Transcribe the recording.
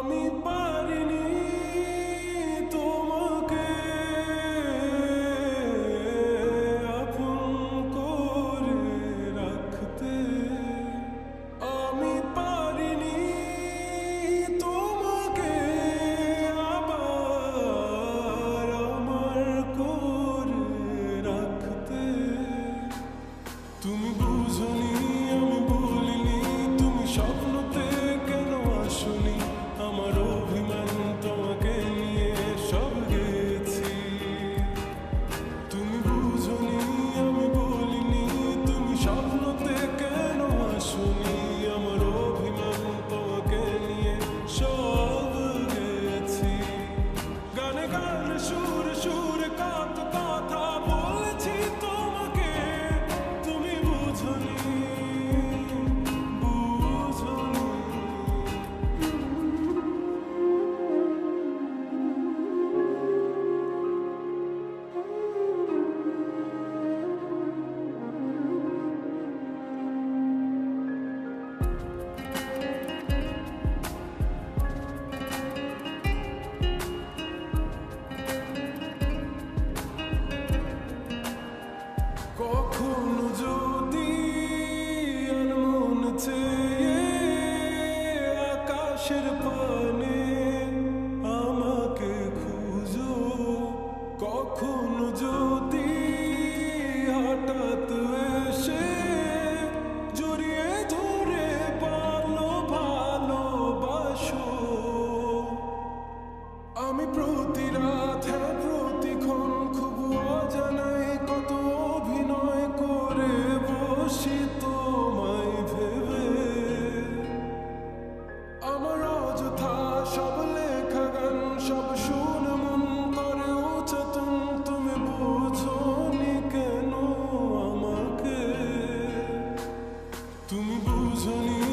আমি পারিনি তোমাকে আপন করে রাখতে, আমি পারিনি তোমাকে আবার আমার করে রাখতে। তুমি বুঝনি আমি বলিনি, তুমি স্বপ্নতে কেন আসনি, আমার অভিমান তোমাকে নিয়ে সব গেছি। তুমি বুঝনি আমি বলিনি, তুমি স্বপ্নতে কেন আসনি, আমার অভিমান তোমাকে নিয়ে সব গেছি। গানে গানে সুরে সুরে কত কথা বলেছি তোমাকে, তুমি বুঝনি বুঝনি। কখনো যদি মন চেয়ে আকাশের পানে আমাকে খুঁজো, কখনো যদি হঠাৎ এসে জড়িয়ে ধরে ভালোবাসো, আমি প্রতি রাত হ্যাঁ প্রতিক্ষণ খুব অজানায় কত অভিনয় করে বসি তোমায় ভেবে। আমার অযথা সব লেখা গান সব শুনে মন করে উচতন, তুমি বুঝনি কেন আমাকে, তুমি বুঝনি